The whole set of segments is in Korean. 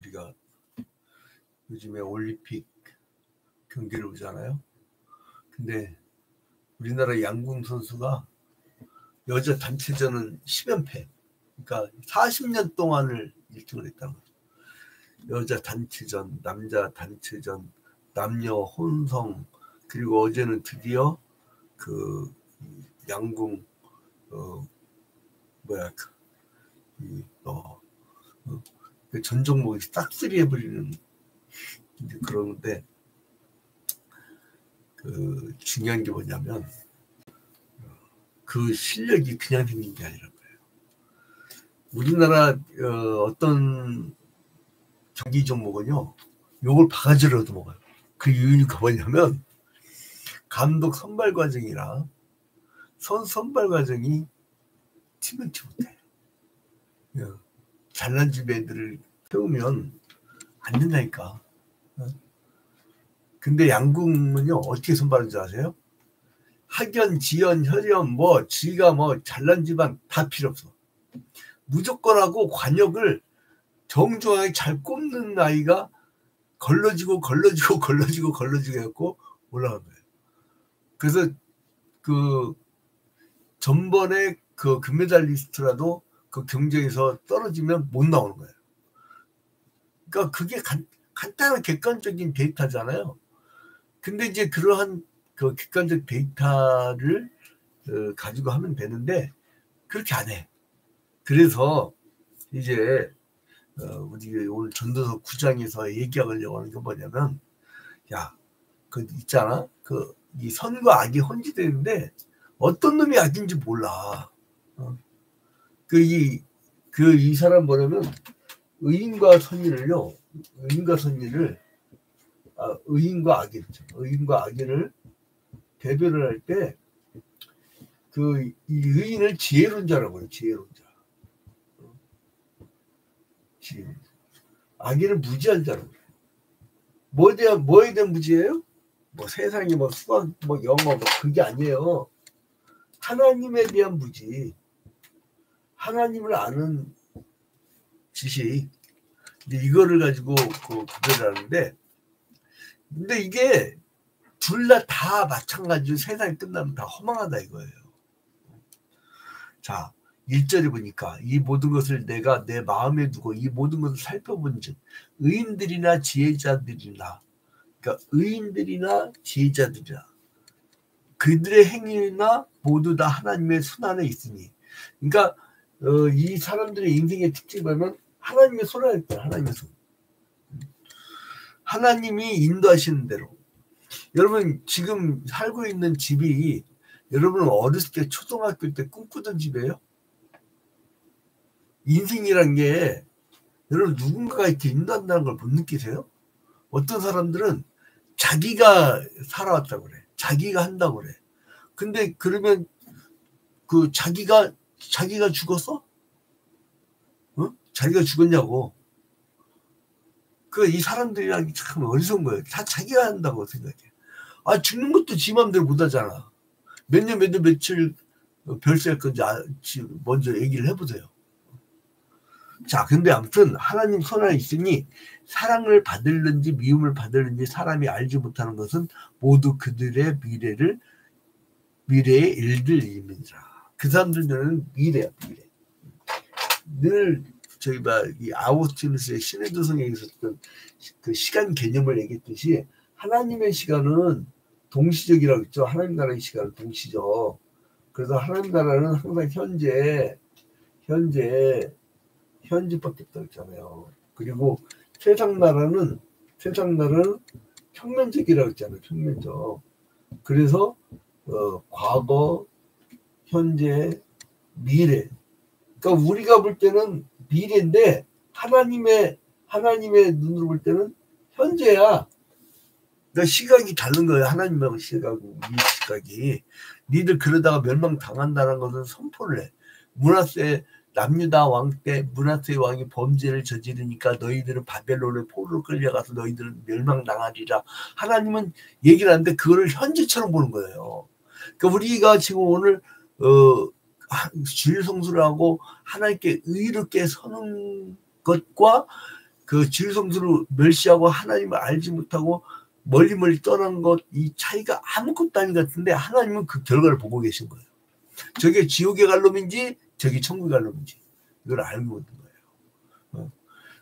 우리가 요즘에 올림픽 경기를 보잖아요. 근데 우리나라 양궁 선수가 여자 단체전은 10연패. 그러니까 40년 동안을 1등을 했다는 거죠. 여자 단체전, 남자 단체전, 남녀 혼성, 그리고 어제는 드디어 그 양궁 전 종목이 싹쓸이 해버리는 그러는데, 그 중요한 게 뭐냐면 그 실력이 그냥 생긴 게 아니란 거예요. 우리나라 어떤 경기 종목은요, 요걸 바가지로 얻어먹어요. 그 이유가 뭐냐면 감독 선발 과정이나 선수 선발 과정이 티격치 못해. 잘난 집 애들을 태우면 안 된다니까. 근데 양궁은요, 어떻게 선발하는지 아세요? 학연, 지연, 혈연, 지가 잘난 집안 다 필요 없어. 무조건 하고 관역을 정중하게 잘 꼽는 아이가 걸러지고 해갖고 올라간 거예요. 그래서 그 전번에 그 금메달리스트라도 그 경쟁에서 떨어지면 못 나오는 거예요. 그러니까 그게 간단한 객관적인 데이터잖아요. 근데 이제 그러한 그 객관적 데이터를 가지고 하면 되는데 그렇게 안 해. 그래서 이제 우리 오늘 전도서 9장에서 얘기하려고 하는 게 뭐냐면, 그 있잖아, 이 선과 악이 혼지되는데 어떤 놈이 악인지 몰라. 이 사람 뭐냐면 의인과 선의를요, 의인과 악인을 대별을 할 때 이 의인을 지혜론자라고 해요. 지혜론자. 악인을 무지한 자라고 해요. 뭐에 대한 무지예요? 세상에 수학 영어 그게 아니에요. 하나님에 대한 무지, 하나님을 아는 지식. 근데 이거를 가지고 구별을 하는데, 근데 이게 둘 다 마찬가지로 세상이 끝나면 다 허망하다 이거예요. 자, 1절에 보니까 이 모든 것을 내가 내 마음에 두고 이 모든 것을 살펴본즉 의인들이나 지혜자들이나, 그러니까 의인들이나 지혜자들이나 그들의 행위나 모두 다 하나님의 손 안에 있으니, 그러니까 이 사람들의 인생의 특징이 뭐냐면 하나님의 손 안에 있다. 하나님의 손. 하나님이 인도하시는 대로. 여러분 지금 살고 있는 집이 여러분 어렸을 때 초등학교 때 꿈꾸던 집이에요? 인생이란 게 여러분 누군가가 이렇게 인도한다는 걸 못 느끼세요? 어떤 사람들은 자기가 살아왔다고 그래. 자기가 한다고 그래. 근데 그러면 그 자기가 죽었어? 자기가 죽었냐고. 이 사람들이랑 참 어리석은 거예요. 다 자기가 한다고 생각해. 죽는 것도 지 맘대로 못 하잖아. 몇 년 며칠 별세할 건지 먼저 얘기를 해보세요. 자, 근데 아무튼 하나님 손 안에 있으니 사랑을 받을는지 미움을 받을는지 사람이 알지 못하는 것은 모두 그들의 미래의 일들 이름이니라. 그 사람들은 미래야, 미래. 늘 이 아우구스티누스의 신의 도성에 있었던 그 시간 개념을 얘기했듯이 하나님의 시간은 동시적이라고 했죠. 하나님 나라의 시간은 동시적. 그래서 하나님 나라는 항상 현재밖에 없다고 했잖아요. 그리고 세상 나라는 평면적이라고 했잖아요. 평면적. 그래서 과거, 현재, 미래. 그러니까 우리가 볼 때는 미래인데 하나님의 눈으로 볼 때는 현재야. 그러니까 시각이 다른 거예요. 하나님하고 시각하고 우리 시각이. 니들 그러다가 멸망당한다는 것은 선포를 해. 므낫세 남유다 왕 때 므낫세 왕이 범죄를 저지르니까 너희들은 바벨론의 포로로 끌려가서 너희들은 멸망당하리라. 하나님은 얘기를 하는데 그거를 현재처럼 보는 거예요. 그러니까 우리가 지금 오늘 주일 성수를 하고 하나님께 의롭게 서는 것과 그 질성스러워 멸시하고 하나님을 알지 못하고 멀리 떠난 것, 이 차이가 아무것도 아닌 것 같은데 하나님은 그 결과를 보고 계신 거예요. 저게 지옥에 갈 놈인지 저게 천국에 갈 놈인지 이걸 알고 있는 거예요.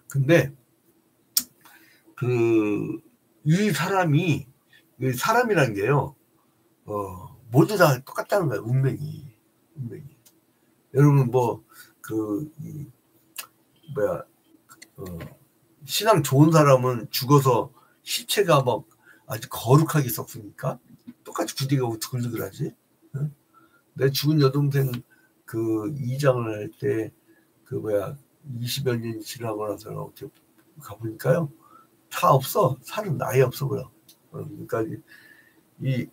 근데 이 사람이란 게요, 모두 다 똑같다는 거예요. 운명이. 여러분 신앙 좋은 사람은 죽어서 시체가 막 아주 거룩하게 썩습니까? 똑같이 부디가고 두글두글하지. 내 죽은 여동생 그 이장을 할 때 20여 년 지나고 나서 이렇게 가보니까요, 다 없어. 살은 아예 없어 보여. 그러니까 이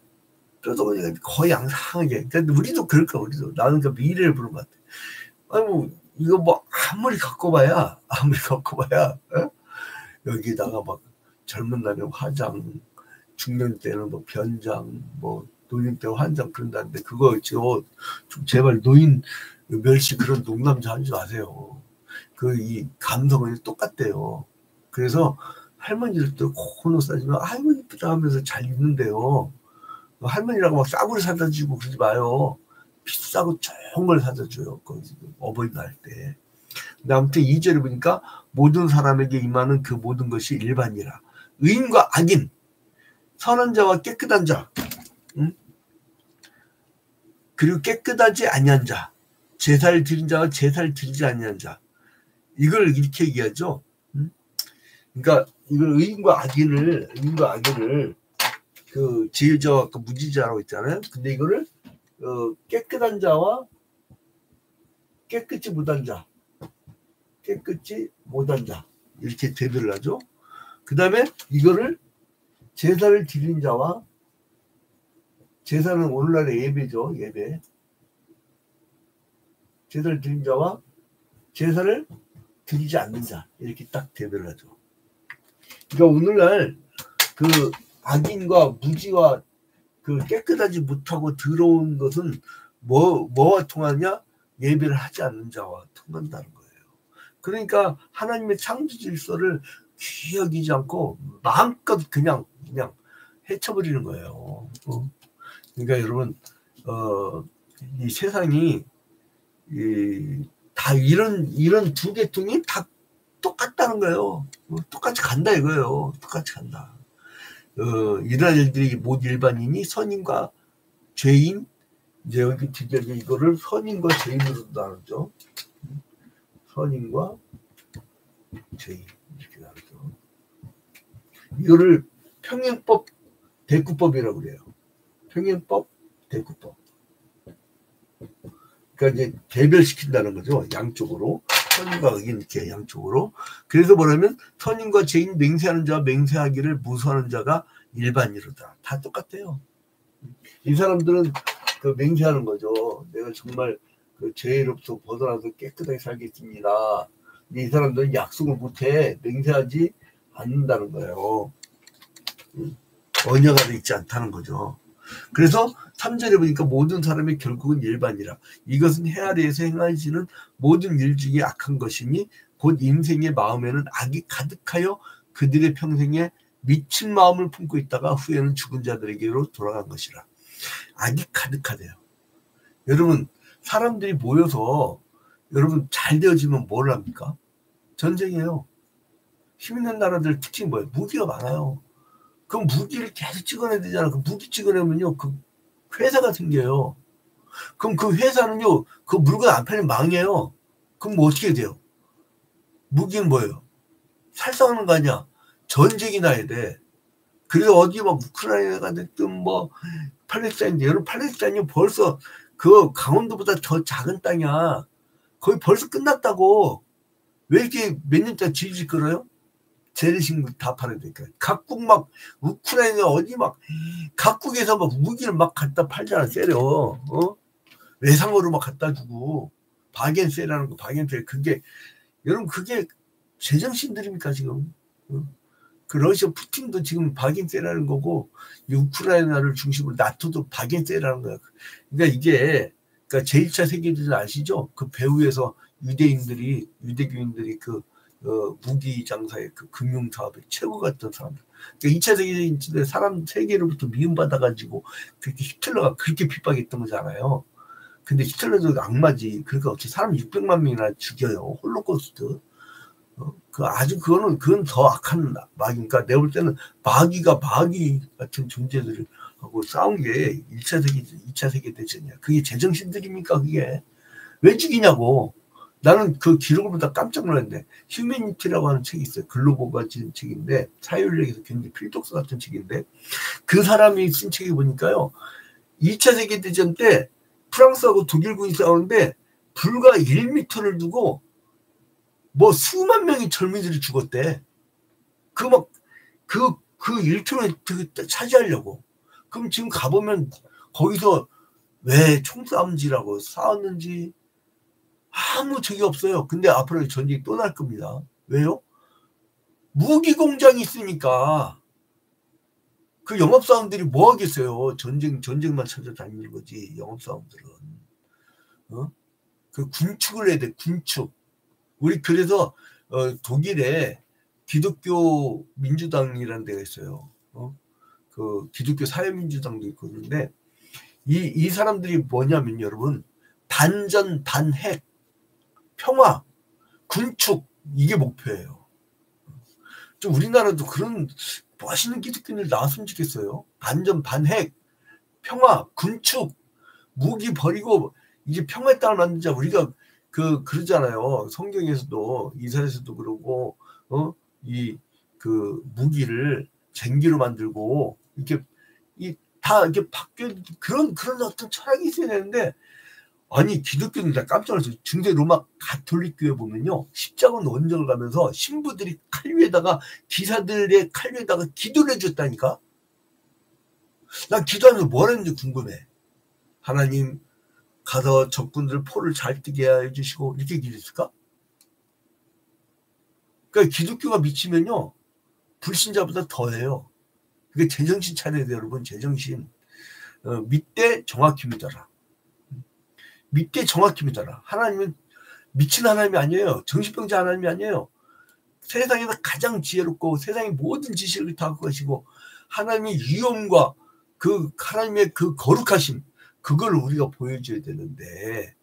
뼈저리가 거의 양상하게. 그러니까 우리도 그럴 거야. 우리도. 나는 그 미래를 보는 것 같아. 아니 뭐 이거 뭐 아무리 갖고 봐야 여기다가 막 젊은 날에 화장, 중년 때는 뭐 변장, 뭐 노인 때 환장 그런다는데 그거 좀 제발 노인 멸시 그런 농담 하지 마세요. 이 감성은 똑같대요. 그래서 할머니들도 코너 싸지면 아이고 이쁘다 하면서 잘 입는데요. 할머니라고 막 싸구려 사다 주고 그러지 마요. 비싸고 좋은 걸 사다 줘요. 어버이날 때. 근데 아무튼 2절에 보니까 모든 사람에게 임하는 그 모든 것이 일반이라. 의인과 악인, 선한 자와 깨끗한 자, 그리고 깨끗하지 아니한 자, 제사를 드린 자와 제사를 드리지 아니한 자, 이걸 이렇게 얘기하죠. 그러니까 이걸 의인과 악인을 그 지혜자와 그 무지자라고 있잖아요. 근데 이거를 깨끗한 자와 깨끗이 못한 자 이렇게 대별을 하죠. 그 다음에 이거를 제사를 드린 자와, 제사는 오늘날의 예배죠. 예배. 제사를 드린 자와 제사를 드리지 않는 자, 이렇게 딱 대별을 하죠. 그러니까 오늘날 그 악인과 무지와 그 깨끗하지 못하고 더러운 것은 뭐와 통하냐? 예배를 하지 않는 자와 통한다는 거예요. 그러니까 하나님의 창조 질서를 귀히 여기지 않고 마음껏 그냥 헤쳐버리는 거예요. 그러니까 여러분, 이 세상이 다 이런 두 계통이 다 똑같다는 거예요. 똑같이 간다 이거예요. 똑같이 간다. 이런 일들이 못 일반인이 선인과 죄인, 이제 여기 드디어 이거를 선인과 죄인으로 나누죠. 선인과 죄인 이렇게 나누죠. 이거를 평행법 대구법이라고 그래요. 평행법 대구법. 그러니까 이제 개별시킨다는 거죠. 양쪽으로. 선인과 악인 이렇게 양쪽으로. 그래서 뭐냐면 선인과 죄인, 맹세하는 자와 맹세하기를 무수하는 자가 일반이로다. 다 똑같아요. 이 사람들은 그 맹세하는 거죠. 내가 정말 그 죄로부터 벗어나서 깨끗하게 살겠습니다. 이 사람들은 약속을 못해. 맹세하지 않는다는 거예요. 언어가 돼 있지 않다는 거죠. 그래서 3절에 보니까 모든 사람이 결국은 일반이라. 이것은 해 아래에서 행하시는 모든 일 중에 악한 것이니 곧 인생의 마음에는 악이 가득하여 그들의 평생에 미친 마음을 품고 있다가 후에는 죽은 자들에게로 돌아간 것이라. 악이 가득하대요. 여러분, 사람들이 모여서 여러분 잘 되어지면 뭘 합니까? 전쟁이에요. 힘 있는 나라들 특징이 뭐예요? 무기가 많아요. 그 무기를 계속 찍어내야 되잖아. 그 무기 찍어내면요, 그 회사가 생겨요. 그럼 그 회사는요, 그 물건 안 팔리면 망해요. 그럼 뭐 어떻게 돼요? 무기는 뭐예요? 살상하는 거 아니야? 전쟁이 나야 돼. 그래서 어디 막 우크라이나가 됐든 뭐 팔레스타인인데, 여러분 팔레스타인이 벌써 그 강원도보다 더 작은 땅이야. 거의 벌써 끝났다고. 왜 이렇게 몇 년짜리 질질 끌어요? 재래식물 다 팔아야 되니까. 각국 막 우크라이나 어디 막 각국에서 막 무기를 막 갖다 팔잖아. 세려. 외상으로 막 갖다 주고. 바겐세라는 거, 바겐세. 그게 여러분 그게 제정신들입니까 지금? 그 러시아 푸틴도 지금 바겐세라는 거고, 우크라이나를 중심으로 나토도 바겐세라는 거야. 그러니까 이게 그러니까 제1차 세계대전 아시죠? 그 배후에서 유대교인들이 그 무기 장사의 그 금융 사업의 최고 같은 사람들. 그러니까 2차 세계대전 사람 세계로부터 미움받아가지고 그렇게 히틀러가 그렇게 핍박했던 거잖아요. 근데 히틀러도 악마지. 그러니까 어떻게 사람 600만 명이나 죽여요. 홀로코스트. 그건 더 악한 마귀니까 내가 볼 때는 마귀가 마귀 같은 존재들을 하고 싸운 게 2차 세계대전이야. 그게 제정신들입니까, 그게? 왜 죽이냐고. 나는 그 기록을 보다 깜짝 놀랐는데, 휴메니티라고 하는 책이 있어요. 글로버가 지은 책인데, 사회윤리학에서 굉장히 필독서 같은 책인데, 그 사람이 쓴 책에 보니까요, 2차 세계대전 때 프랑스하고 독일군이 싸우는데, 불과 1m를 두고, 뭐 수만 명의 젊은이들이 죽었대. 그 1km 차지하려고. 그럼 지금 가보면 거기서 왜 총싸움질하고 싸웠는지 아무 적이 없어요. 근데 앞으로 전쟁이 또 날 겁니다. 왜요? 무기 공장이 있으니까. 그 영업사원들이 뭐 하겠어요? 전쟁만 찾아다니는 거지, 영업사원들은. 그 군축을 해야 돼, 군축. 우리 그래서 독일에 기독교 민주당이라는 데가 있어요. 그 기독교 사회민주당도 있고 그런데 이 사람들이 뭐냐면 여러분 단전 단핵 평화 군축 이게 목표예요. 좀 우리나라도 그런 멋있는 기독교인들 나왔으면 좋겠어요. 반전 반핵 평화 군축 무기 버리고 이제 평화의 땅을 만들자. 우리가 그러잖아요. 성경에서도 이사야서도 그러고 이 그 무기를 쟁기로 만들고 이렇게 다 이렇게 바뀌어 그런 어떤 철학이 있어야 되는데 아니 기독교는 다 깜짝 놀랐어요. 중세 로마 가톨릭 교회 보면요 십자군 원정을 가면서 신부들이 칼 위에다가 기사들의 칼 위에다가 기도를 해줬다니까. 난 기도하면서 뭘 했는지 궁금해. 하나님 가서 적군들 포를 잘 뜨게 해주시고 이렇게 기도했을까? 그러니까 기독교가 미치면요 불신자보다 더해요. 그게 제정신 차려야 돼요, 여러분. 제정신. 믿되 정확히 믿어라. 믿되 정확히 믿어라. 하나님은 미친 하나님이 아니에요. 정신병자 하나님이 아니에요. 세상에서 가장 지혜롭고 세상의 모든 지식을 다 갖고 계시고 하나님의 위엄과 그 하나님의 그 거룩하심 그걸 우리가 보여줘야 되는데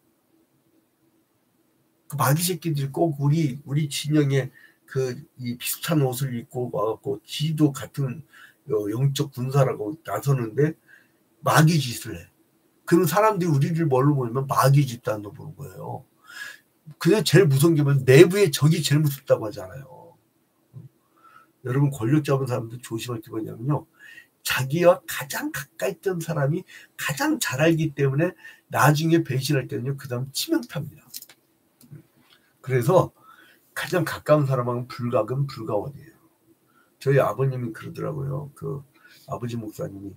그 마귀 새끼들이 꼭 우리 진영에 이 비슷한 옷을 입고 와갖고 지도 같은 영적 군사라고 나서는데 마귀 짓을 해. 그런 사람들이 우리를 뭘로 보냐면 마귀 집단으로 보는 거예요. 그게 제일 무서운 게 뭐냐면 내부의 적이 제일 무섭다고 하잖아요. 여러분 권력 잡은 사람들 조심할 게 뭐냐면요. 자기와 가장 가까이 있던 사람이 가장 잘 알기 때문에 나중에 배신할 때는요. 그 다음 치명타입니다. 그래서 가장 가까운 사람하고는 불가금 불가원이에요. 저희 아버님이 그러더라고요. 그 아버지 목사님이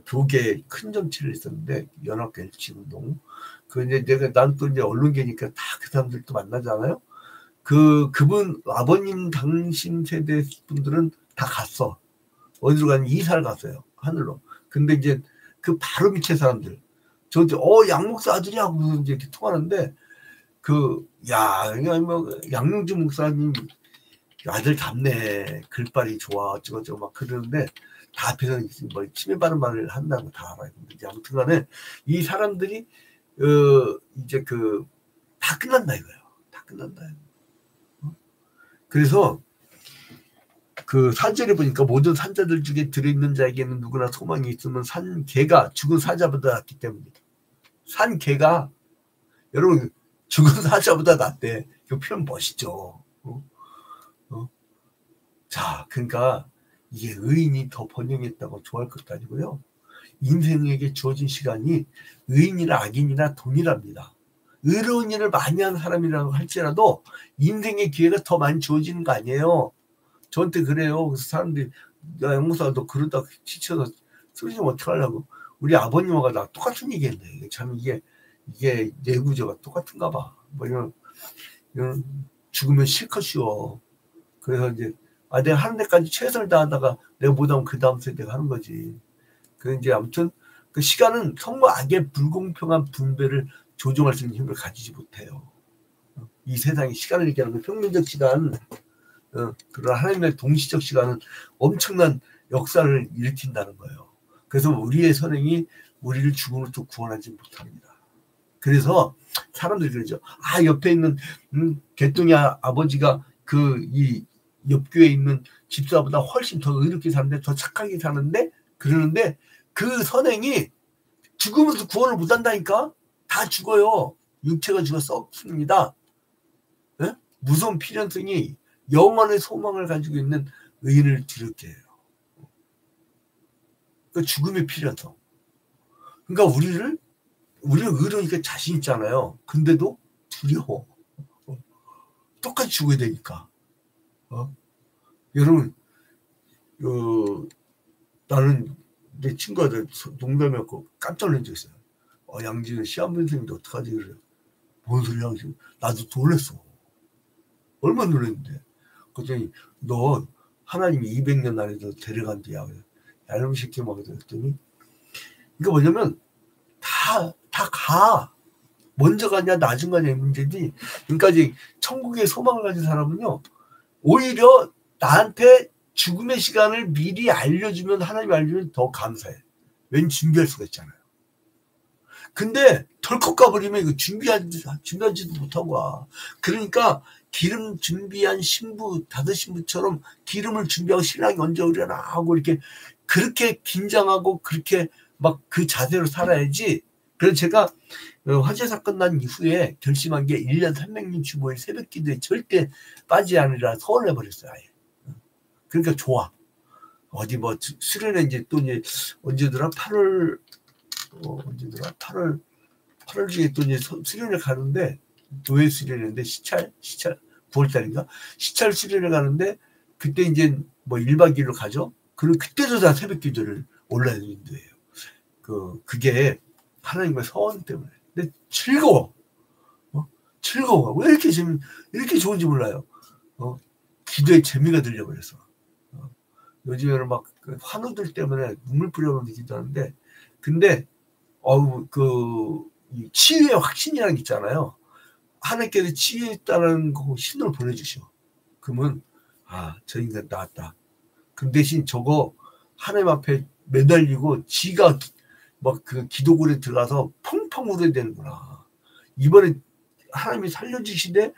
교계 큰 정치를 했었는데 연합교 일치운동. 난 또 이제 언론계니까 다 그 사람들도 만나잖아요. 그분 아버님 당신 세대 분들은 다 갔어. 어디로 가면 이사를 갔어요. 하늘로. 근데 이제 그 바로 밑에 사람들 저한테 양 목사 아들이야 하고 이제 이렇게 통하는데 양명주 목사님 아들 답네 글빨이 좋아 어쩌고저쩌고 막 그러는데 다 앞에서 뭐 침해받는 말을 한다고 다 알아요. 근데 아무튼간에 이 사람들이 이제 다 끝난다 이거예요. 다 끝난다. 그래서 그 사절에 보니까 모든 산자들 중에 들어있는 자에게는 누구나 소망이 있으면 산 개가 죽은 사자보다 낫기 때문이다. 산 개가 여러분 죽은 사자보다 낫대. 이 표현 멋있죠. 자, 그러니까 이게 의인이 더 번영했다고 좋아할 것도 아니고요. 인생에게 주어진 시간이 의인이나 악인이나 동일합니다. 의로운 일을 많이 하는 사람이라고 할지라도 인생의 기회가 더 많이 주어지는 거 아니에요. 저한테 그래요. 그래서 사람들이 야 영무사 너 그러다 지쳐서 쓰러지면 어떡하려고. 우리 아버님하고 나 똑같은 얘기했네. 참 이게 내구조가 똑같은가 봐. 뭐 이런 죽으면 실컷 쉬워. 그래서 이제 내가 하는 데까지 최선을 다하다가 내가 못하면 그 다음 세대가 하는 거지. 이제 아무튼 그 시간은 성과 악의 불공평한 분배를 조정할 수 있는 힘을 가지지 못해요. 이 세상의 시간을 얘기하는 거 평면적 시간, 그런 하나님의 동시적 시간은 엄청난 역사를 일으킨다는 거예요. 그래서 우리의 선행이 우리를 죽음으로부터 구원하지 못합니다. 그래서 사람들이 그러죠. 아, 옆에 있는 개똥이 아버지가 이 옆교에 있는 집사보다 훨씬 더 의롭게 사는데, 더 착하게 사는데, 그러는데 그 선행이 죽음으로부터 구원을 못한다니까. 다 죽어요. 육체가 죽어 썩습니다. 네? 무서운 필연성이 영원의 소망을 가지고 있는 의인을 두렵게 해요. 그 죽음의 필연성. 그러니까 우리는 의로우니까 자신 있잖아요. 근데도 두려워. 똑같이 죽어야 되니까. 여러분, 나는 내 친구들 농담이었고 깜짝 놀란 적 있어요. 양진은 시한부 선생님도 어떡하지? 그래. 뭔 소리야? 나도 놀랐어. 얼마나 놀랐는데. 그랬더니 너 하나님이 200년 안에도 데려간대야. 야놈 새끼 막 그랬더니, 이거 뭐냐면 다 가. 먼저 가냐 나중 가냐의 문제지. 지금까지 천국의 소망을 가진 사람은요, 오히려 나한테 죽음의 시간을 미리 알려주면, 하나님이 알려주면 더 감사해. 왠 준비할 수가 있잖아요. 근데 덜컥 가버리면 이거 준비하지도 못하고 와. 그러니까 기름 준비한 신부, 다섯 신부처럼 기름을 준비하고 신랑이 언제 오려나 하고 이렇게 그렇게 긴장하고 그렇게 막 그 자세로 살아야지. 그래서 제가 화재 사건 난 이후에 결심한 게 1년 365일 새벽 기도에 절대 빠지지 않으리라 서원을 해버렸어요. 아예. 그러니까 좋아. 어디 뭐 수련회 이제 또 이제 언제더라? 8월 중에 또 이제 수련회 가는데, 교회 수련회인데 시찰 9월달인가 시찰 수련회 가는데, 그때 이제 뭐 1박 2일로 가죠. 그럼 그때도 다 새벽 기도를 온라인 인도해요. 그게 하나님의 서원 때문에. 근데 즐거워. 즐거워. 왜 이렇게 좋은지 몰라요. 기도에 재미가 들려버렸어. 요즘에는 막 환우들 때문에 눈물 뿌려보면서 기도하는데, 근데 이 치유의 확신이라는 게 있잖아요. 하나님께서 치유했다는 거 신호를 보내주셔. 그러면 저 인간 나왔다. 그 대신 저거 하나님 앞에 매달리고 지가 막 그 기도굴에 들어가서 펑펑 울어야 되는구나. 이번에 하나님이 살려주시되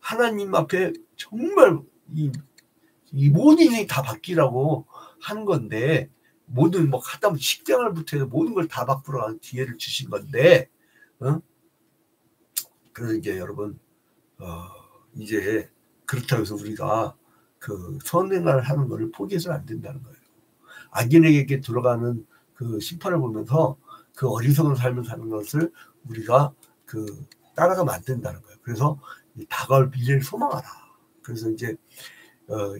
하나님 앞에 정말 이 모든 인생이 다 바뀌라고 하는 건데, 모든 뭐 하다못해 식생활부터 해서 모든 걸 다 바꾸러 가는 기회를 주신 건데, 그래서 이제 여러분, 이제 그렇다고 해서 우리가 그 선행을 하는 것을 포기해서는 안 된다는 거예요. 악인에게 들어가는 그 심판을 보면서 그 어리석은 삶을 사는 것을 우리가 따라가면 안 된다는 거예요. 그래서 다가올 미래를 소망하라. 그래서 이제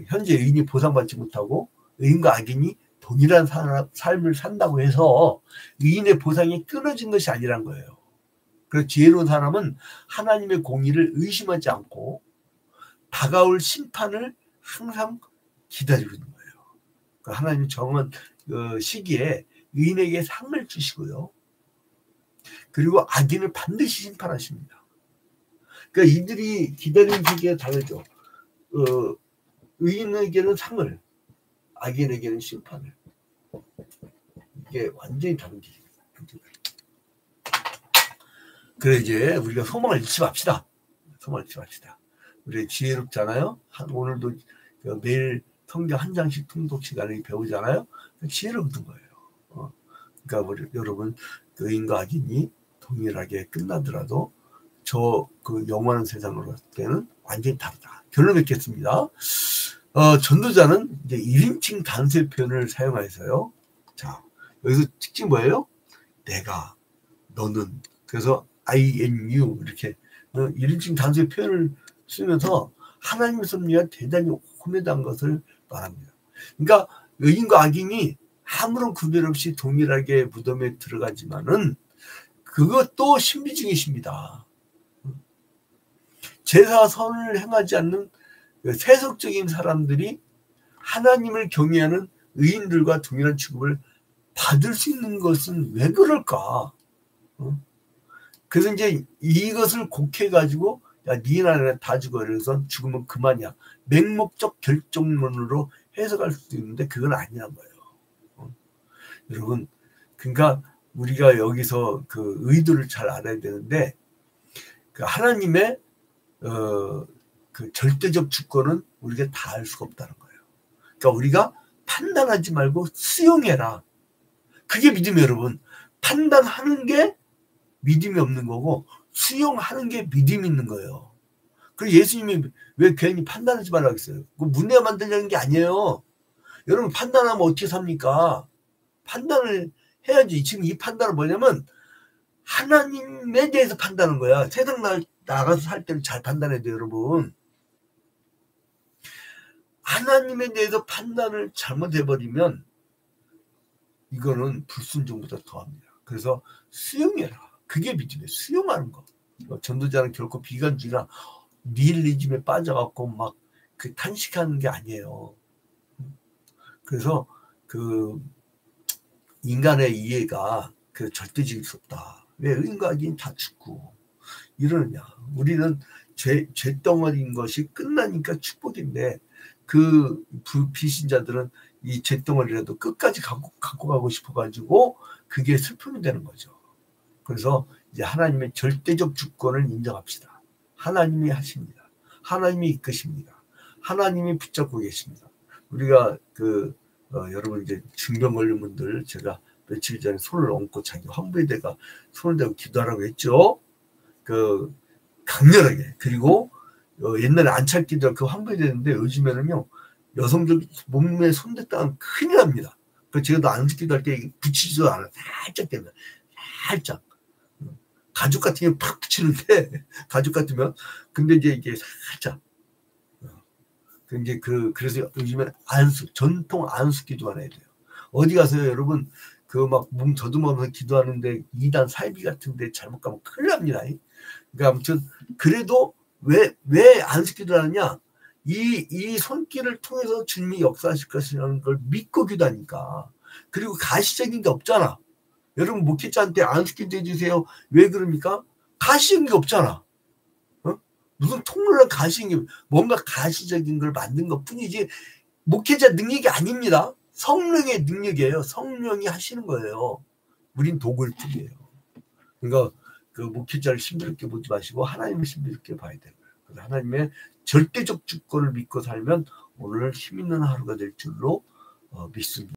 현재 의인이 보상받지 못하고 의인과 악인이 동일한 삶을 산다고 해서 의인의 보상이 끊어진 것이 아니란 거예요. 그래서 지혜로운 사람은 하나님의 공의를 의심하지 않고 다가올 심판을 항상 기다리고 있는 거예요. 그러니까 하나님 정한 시기에 의인에게 상을 주시고요. 그리고 악인을 반드시 심판하십니다. 그러니까 이들이 기다리는 시기에 다르죠. 의인에게는 상을, 악인에게는 심판을. 이게 완전히 다른 길입니다. 그래, 이제 우리가 소망을 잃지 맙시다. 우리 지혜롭잖아요. 오늘도 매일 성경 한 장씩 통독 시간을 배우잖아요. 지혜를 얻은 거예요. 그러니까 여러분, 의인과 악인이 동일하게 끝나더라도 영원한 세상으로 갈 때는 완전히 다르다. 결론 맺겠습니다. 전도자는 이제 1인칭 단수의 표현을 사용해서요. 자, 여기서 특징 뭐예요? 내가, 너는. 그래서 I and you 이렇게 1인칭 단수의 표현을 쓰면서 하나님의 섭리가 대단히 홈에다한 것을 말합니다. 그러니까 의인과 악인이 아무런 구별 없이 동일하게 무덤에 들어가지만은 그것도 신비중이십니다. 제사와 선을 행하지 않는 세속적인 사람들이 하나님을 경외하는 의인들과 동일한 취급을 받을 수 있는 것은 왜 그럴까? 그래서 이제 이것을 곡해가지고 야, 네 나라는 다 죽어. 그래서 죽으면 그만이야. 맹목적 결정론으로 해석할 수도 있는데 그건 아니란 거예요. 여러분, 그러니까 우리가 여기서 그 의도를 잘 알아야 되는데, 그 하나님의 그 절대적 주권은 우리가 다 알 수가 없다는 거예요. 그러니까 우리가 판단하지 말고 수용해라. 그게 믿음이에요, 여러분. 판단하는 게 믿음이 없는 거고 수용하는 게 믿음이 있는 거예요. 그리고 예수님이 왜 괜히 판단하지 말라고 했어요? 그 문제 만들려는 게 아니에요. 여러분, 판단하면 어떻게 삽니까? 판단을 해야지. 지금 이 판단은 뭐냐면 하나님에 대해서 판단하는 거야. 세상 나가서 살 때는 잘 판단해야 돼요, 여러분. 하나님에 대해서 판단을 잘못해버리면 이거는 불순종보다 더합니다. 그래서 수용해라. 그게 믿음이에요. 수용하는 거. 전도자는 결코 비관주의나 니힐리즘에 빠져갖고 막 그 탄식하는 게 아니에요. 그래서 그 인간의 이해가 그 절대적일 수 없다. 왜 인간이 다 죽고 이러느냐. 우리는 죄덩어리인 것이 끝나니까 축복인데 그 비신자들은 이 죄덩어리라도 끝까지 갖고 가고 싶어가지고 그게 슬픔이 되는 거죠. 그래서 이제 하나님의 절대적 주권을 인정합시다. 하나님이 하십니다. 하나님이 이끄십니다. 하나님이 붙잡고 계십니다. 우리가 여러분 이제 중병 걸린 분들 제가 며칠 전에 손을 얹고 자기 환부에다가 손을 대고 기도하라고 했죠. 그 강렬하게. 그리고 옛날에 안찰기도 그 환부에 되는데 요즘에는요 여성들 몸에 손댔다면 큰일 납니다. 그 제가 안식기도 할 때 붙이지도 않아요. 살짝 됩니다. 살짝. 가죽 같으면 팍 붙이는데 가죽 같으면 근데 이제 이게 살짝. 그래서 요즘엔 전통 안수 기도만 해야 돼요. 어디 가서요, 여러분, 그 막 몸 더듬으면서 기도하는데 2단 사이비 같은데 잘못 가면 큰일 납니다. 그러니까 아무튼, 그래도 왜 안수 기도를 하느냐? 이 손길을 통해서 주님이 역사하실 것이라는 걸 믿고 기도하니까. 그리고 가시적인 게 없잖아. 여러분, 목회자한테 안수 기도 해주세요. 왜 그럽니까? 가시적인 게 없잖아. 무슨 통로를 가시는 게 뭔가 가시적인 걸 만든 것 뿐이지 목회자 능력이 아닙니다. 성령의 능력이에요. 성령이 하시는 거예요. 우린 도구일 뿐이에요. 그러니까 그 목회자를 신비롭게 보지 마시고 하나님을 신비롭게 봐야 되는 거예요. 그래서 하나님의 절대적 주권을 믿고 살면 오늘 힘 있는 하루가 될 줄로 믿습니다.